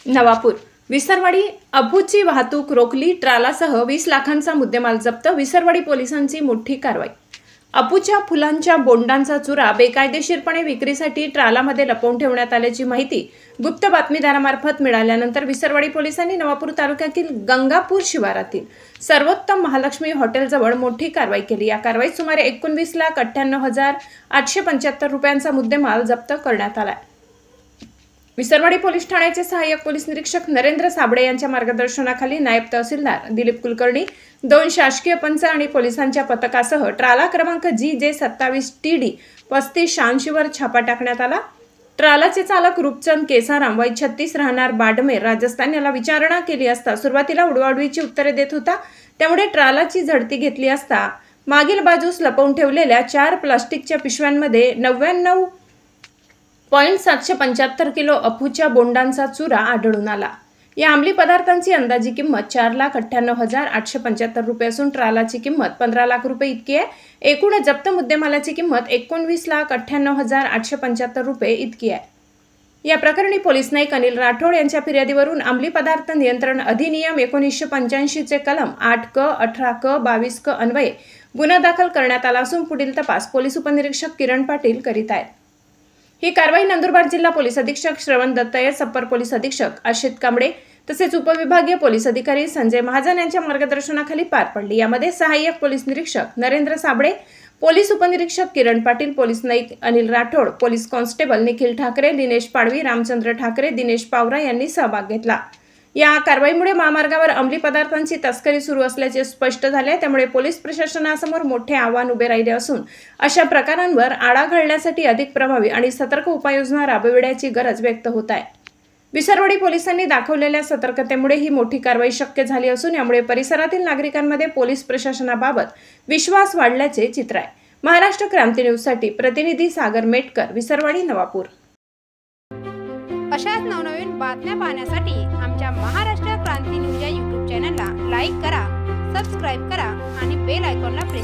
नवापूर विसरवाडी अफूची वाहतूक रोखली, ट्रालासह 20 लाखांचा मुद्देमाल जप्त, विसरवाडी पोलिसांची मोठी कारवाई। अफूच्या फुलांच्या बोंडांचा चुरा बेकायदेशीरपणे विक्रीसाठी ट्रालामध्ये लपवून ठेवण्यात आल्याची माहिती गुप्त बातमीदारामार्फत मिळाल्यानंतर विसरवाडी पोलिसांनी नवापूर तालुक्यातील गंगापूर शिवारातील सर्वोत्तम महालक्ष्मी हॉटेलजवळ मोठी कारवाई केली। या कारवाईत सुमारे 19,98,875 रुपयांचा मुद्देमाल जप्त करण्यात आला। विसरवाडी पोलीस ठाण्याचे सहाय्यक पोलीस निरीक्षक नरेंद्र साबळे यांच्या मार्गदर्शनाखाली नायब तहसीलदार दिलीप कुलकर्णी, 2 शासकीय पंच आणि पोलिसांच्या पथकासह ट्राला क्रमांक GJ 27 TD 3586 वर छापा टाकण्यात आला। ट्रालाचे चालक रूपचंद केसाराम वय 36 राहणार बाडमेर राजस्थान याला विचारणा केली असता सुरुवातीला उडवाउडवीची उत्तरे देत होता, त्यामुळे ट्रालाची झडती घेतली असता मागील बाजूस लपवून ठेवलेल्या 4 प्लास्टिकच्या पिशव्यांमध्ये 99.775 किलो अफूच्या बोंडांचा चुरा आढळून आला। या अंमली पदार्थांची अंदाजी किंमत 4,98,875 रुपये असून ट्रालाची किंमत 15 लाख रुपये इतकी आहे। एकूण जप्त मुद्देमालाची किंमत 19,98,875 रुपये इतकी आहे। या प्रकरणी पोलीस नाईक अनिल राठोड यांच्या फिर्यादीवरून अंमली पदार्थ नियंत्रण अधिनियम 1985 चे कलम 8 क 18 क 22 क अन्वये गुन्हा दाखल करण्यात आला असून पुढील तपास पोलीस उपनिरीक्षक किरण पाटील करीत आहेत। ही कारवाई नंदुरबार जिल्हा पोलीस अधीक्षक श्रवण दत्तय्यर, अप्पर पोलीस अधीक्षक आशित कांबळे तसेच उपविभागीय पोलीस अधिकारी संजय महाजन यांच्या मार्गदर्शनाखाली पार पडली। यामध्ये सहाय्यक पोलीस निरीक्षक नरेंद्र साबळे, पोलीस उपनिरीक्षक किरण पाटील, पोलीस नाईक अनिल राठोड, पोलीस कॉन्स्टेबल निखिल ठाकरे, लिनेश पाडवी, रामचंद्र ठाकरे, दिनेश पावरा यांनी सहभाग घेतला। या कारवाईमुळे महामार्गावर अंमली पदार्थांची तस्करी सुरू असल्याचे स्पष्ट झाले, त्यामुळे पोलीस प्रशासनासमोर मोठे आव्हान उभे राहिले असून अशा प्रकारांवर आळा घालण्यासाठी अधिक प्रभावी आणि सतर्क उपाययोजना राबविण्याची गरज व्यक्त होत आहे। विसरवाडी पोलिसांनी दाखवलेल्या सतर्कतेमुळे ही मोठी कारवाई शक्य झाली असून यामुळे परिसरातील नागरिकांमध्ये पोलीस प्रशासनाबाबत विश्वास वाढल्याचे चित्र आहे। महाराष्ट्र क्रांती न्यूजसाठी प्रतिनिधी सागर मेटकर, विसरवाडी, नवापूर। अशाच नवनवीन बातम्या पाहण्यासाठी आमच्या महाराष्ट्र क्रांती न्यूज या YouTube चॅनलला लाईक करा, सबस्क्राईब करा आणि बेल आयकॉनला प्रेस करा।